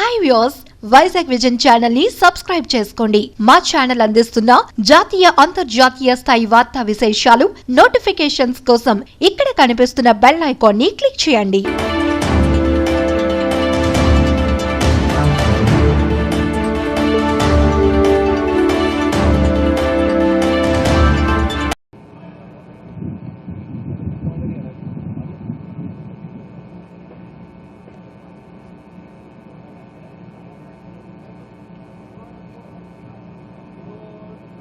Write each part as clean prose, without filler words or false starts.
Hi viewers, Vizag vision channel ని subscribe చేసుకోండి. మా ఛానల్ అందిస్తున్న జాతీయ అంతర్జాతీయ స్థాయి వార్తా విశేషాలు నోటిఫికేషన్స్ కోసం ఇక్కడ కనిపిస్తున్న బెల్ ఐకాన్ ని క్లిక్ చేయండి.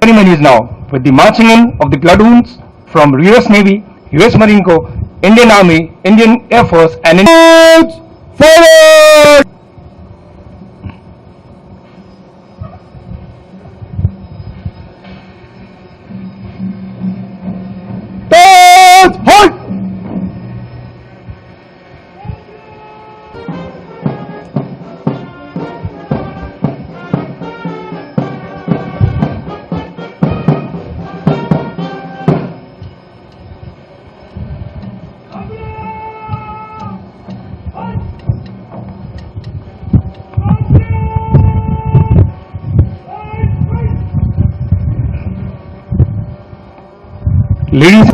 Ceremonies now with the marching in of the platoons from US Navy, US Marine Corps, Indian Army, Indian Air Force and Indian forward! Halt! Ladies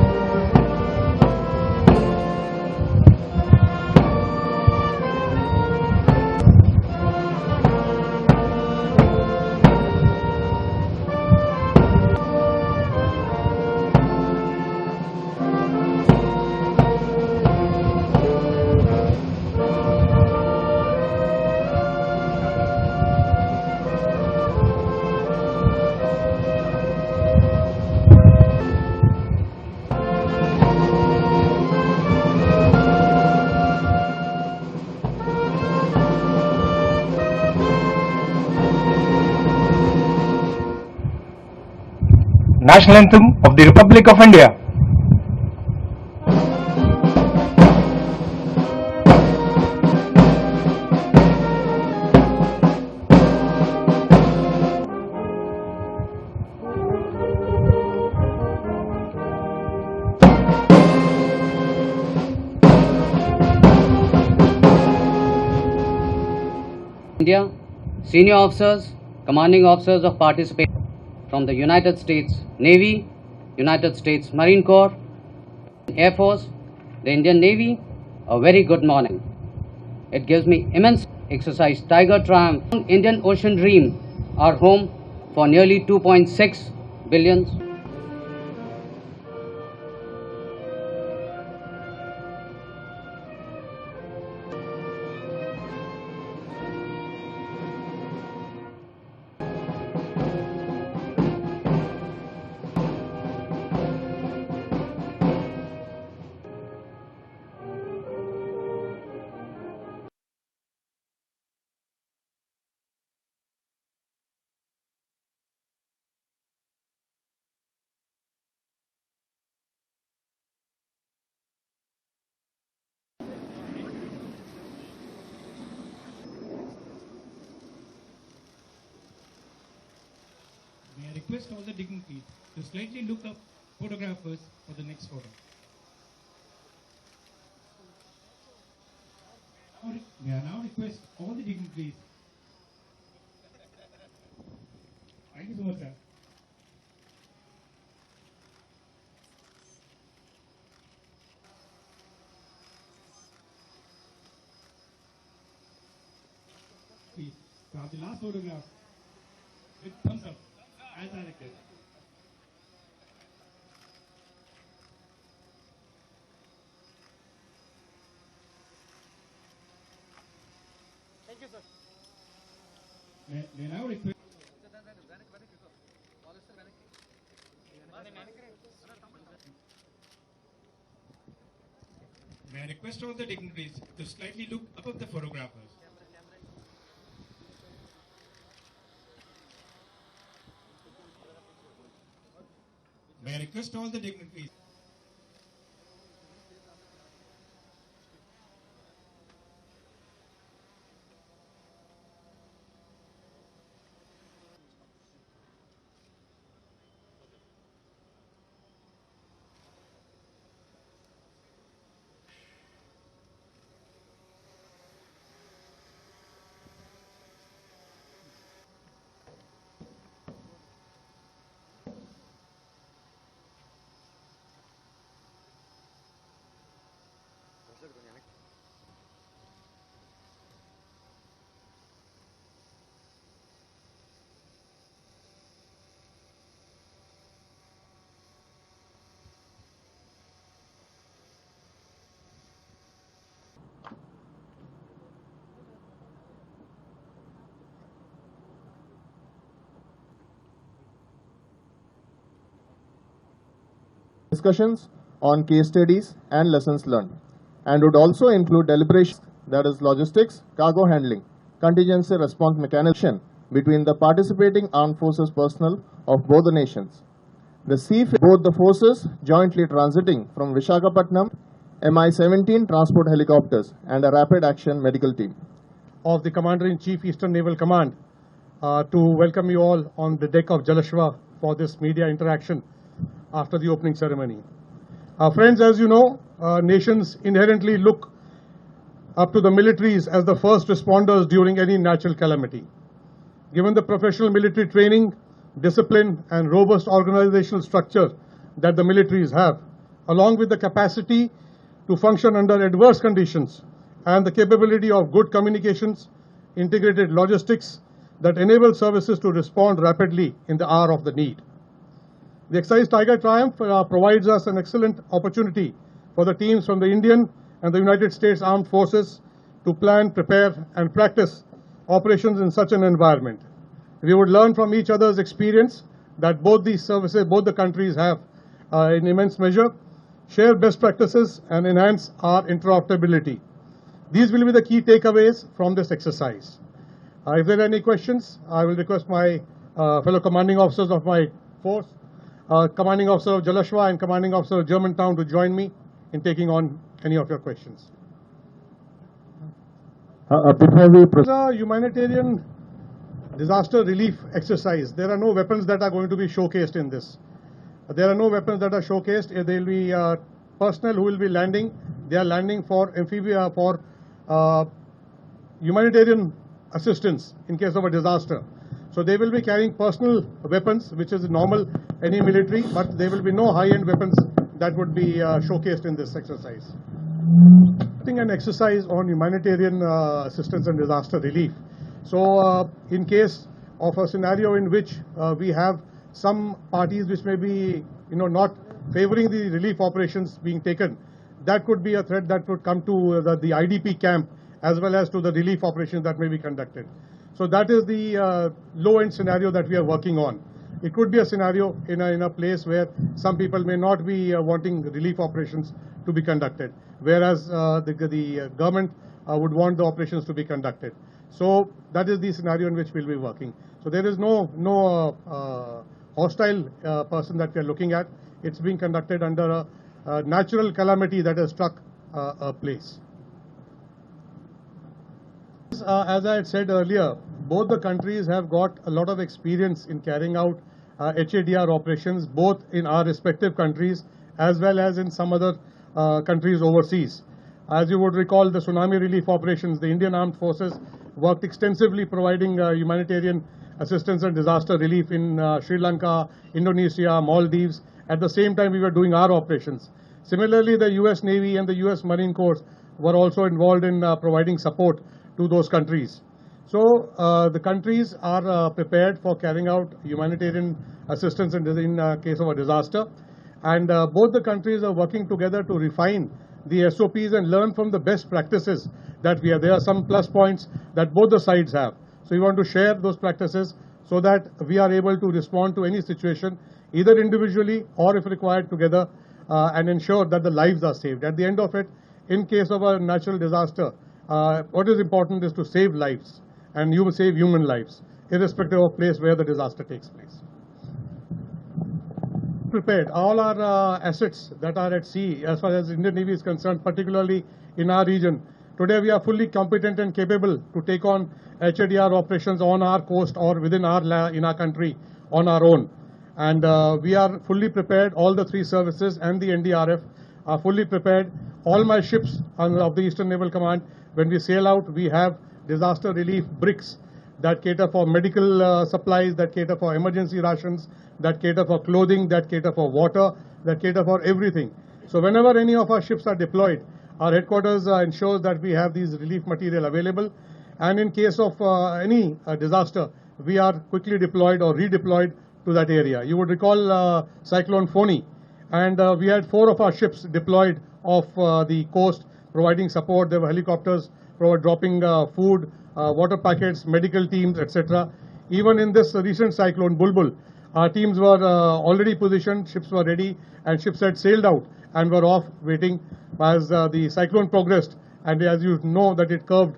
National Anthem of the Republic of India. India, senior officers, commanding officers of participation from the United States Navy, United States Marine Corps, Air Force, the Indian Navy, a very good morning. It gives me immense exercise Tiger Triumph, Indian Ocean Dream, our home for nearly 2.6 billion. May I request all the dignitaries to slightly look up photographers for the next photo. May I now request all the dignitaries. Thank you so much, sir. Please, to have the last photograph with thumbs up. As directed. Thank you, sir. May now request. May I request all the dignitaries to slightly look above the photographers. May I request all the dignitaries. discussions on case studies and lessons learned, and would also include deliberations, that is logistics, cargo handling, contingency response mechanism between the participating armed forces personnel of both the nations. The both the forces jointly transiting from Visakhapatnam, Mi-17 transport helicopters and a rapid action medical team. Of the Commander-in-Chief Eastern Naval Command to welcome you all on the deck of Jalashwa for this media interaction after the opening ceremony. Friends, as you know, nations inherently look up to the militaries as the first responders during any natural calamity. Given the professional military training, discipline and robust organizational structure that the militaries have, along with the capacity to function under adverse conditions and the capability of good communications, integrated logistics that enable services to respond rapidly in the hour of the need. The exercise Tiger Triumph provides us an excellent opportunity for the teams from the Indian and the United States Armed Forces to plan, prepare and practice operations in such an environment. We would learn from each other's experience that both these services, both the countries have in immense measure, share best practices and enhance our interoperability. These will be the key takeaways from this exercise. If there are any questions, I will request my fellow commanding officers of my force, commanding officer of Jalashwa and commanding officer of Germantown to join me in taking on any of your questions. Before we proceed, A humanitarian disaster relief exercise. There are no weapons that are going to be showcased in this. There are no weapons that are showcased. There will be personnel who will be landing. They are landing for amphibia, for humanitarian assistance in case of a disaster. So they will be carrying personal weapons, which is normal any military, but there will be no high-end weapons that would be showcased in this exercise. I think an exercise on humanitarian assistance and disaster relief. So in case of a scenario in which we have some parties which may be not favoring the relief operations being taken, that could be a threat that would come to the IDP camp as well as to the relief operations that may be conducted. So that is the low-end scenario that we are working on. It could be a scenario in a place where some people may not be wanting relief operations to be conducted, whereas the government would want the operations to be conducted. So that is the scenario in which we'll be working. So there is no hostile person that we are looking at. It's being conducted under a natural calamity that has struck a place. As I had said earlier, both the countries have got a lot of experience in carrying out HADR operations, both in our respective countries as well as in some other countries overseas. As you would recall, the tsunami relief operations, the Indian Armed Forces worked extensively providing humanitarian assistance and disaster relief in Sri Lanka, Indonesia, Maldives. At the same time, we were doing our operations. Similarly, the US Navy and the US Marine Corps were also involved in providing support to those countries. So the countries are prepared for carrying out humanitarian assistance in case of a disaster. And both the countries are working together to refine the SOPs and learn from the best practices that we have. There are some plus points that both the sides have. So we want to share those practices so that we are able to respond to any situation, either individually or if required together, and ensure that the lives are saved. At the end of it, in case of a natural disaster, what is important is to save lives, and you will save human lives, irrespective of place where the disaster takes place. Prepared. All our assets that are at sea, as far as Indian Navy is concerned, particularly in our region, today we are fully competent and capable to take on HADR operations on our coast or within in our country on our own. And we are fully prepared. All the three services and the NDRF are fully prepared. All my ships of the Eastern Naval Command, when we sail out, we have disaster relief bricks that cater for medical supplies, that cater for emergency rations, that cater for clothing, that cater for water, that cater for everything. So whenever any of our ships are deployed, our headquarters ensures that we have these relief material available. And in case of any disaster, we are quickly deployed or redeployed to that area. You would recall Cyclone Phony, and we had 4 of our ships deployed off the coast providing support. There were helicopters dropping food, water packets, medical teams, etc. Even in this recent cyclone Bulbul, Our teams were already positioned, ships were ready, and ships had sailed out and were off waiting as the cyclone progressed. And as you know that it curved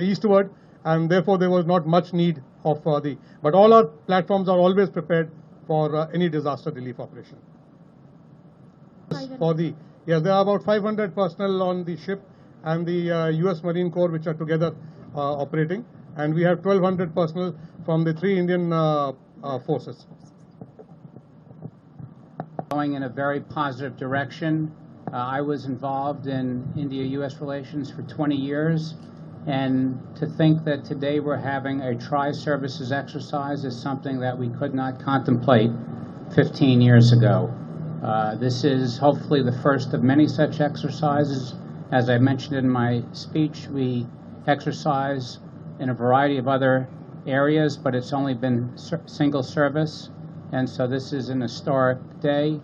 eastward, and therefore there was not much need of but all our platforms are always prepared for any disaster relief operation. Yes, there are about 500 personnel on the ship and the U.S. Marine Corps, which are together operating, and we have 1,200 personnel from the 3 Indian forces. Going in a very positive direction. I was involved in India-U.S. relations for 20 years, and to think that today we're having a tri-services exercise is something that we could not contemplate 15 years ago. This is hopefully the first of many such exercises. As I mentioned in my speech, we exercise in a variety of other areas, but it's only been single service, and so this is an historic day.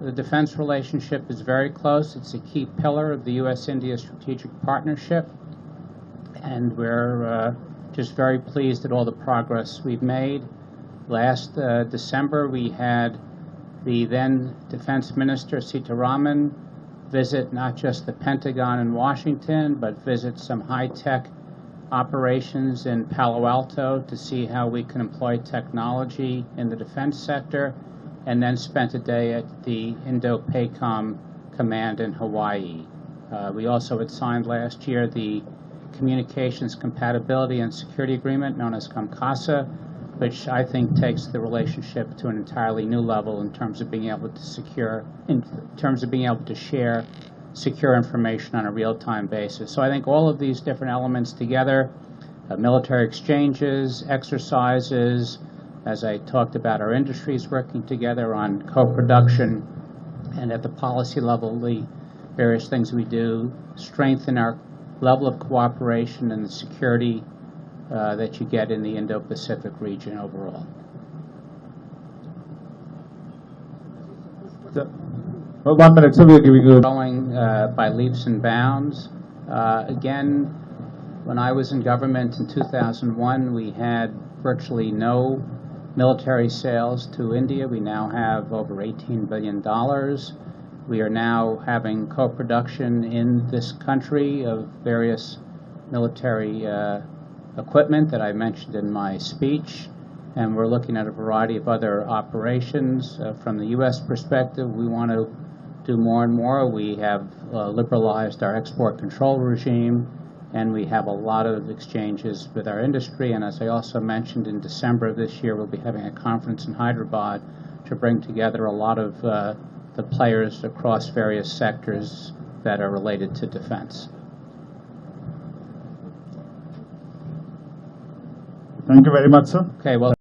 The defense relationship is very close. It's a key pillar of the U.S.-India strategic partnership, and we're just very pleased at all the progress we've made. Last December, we had the then Defense Minister Sitaraman visit not just the Pentagon in Washington, but visit some high-tech operations in Palo Alto to see how we can employ technology in the defense sector, and then spent a day at the Indo-PACOM Command in Hawaii. We also had signed last year the Communications Compatibility and Security Agreement, known as COMCASA, which I think takes the relationship to an entirely new level in terms of being able to share secure information on a real-time basis. So I think all of these different elements together, military exchanges, exercises, as I talked about, our industries working together on co-production, and at the policy level, the various things we do strengthen our level of cooperation and the security that you get in the Indo-Pacific region overall. Well, 1 minute, so we're giving you. Growing by leaps and bounds. Again, when I was in government in 2001, we had virtually no military sales to India. We now have over $18 billion. We are now having co-production in this country of various military equipment that I mentioned in my speech, and we're looking at a variety of other operations. From the U.S. perspective, we want to do more and more. We have liberalized our export control regime, and we have a lot of exchanges with our industry. And as I also mentioned, in December of this year, we'll be having a conference in Hyderabad to bring together a lot of the players across various sectors that are related to defense. Thank you very much, sir. Okay, well.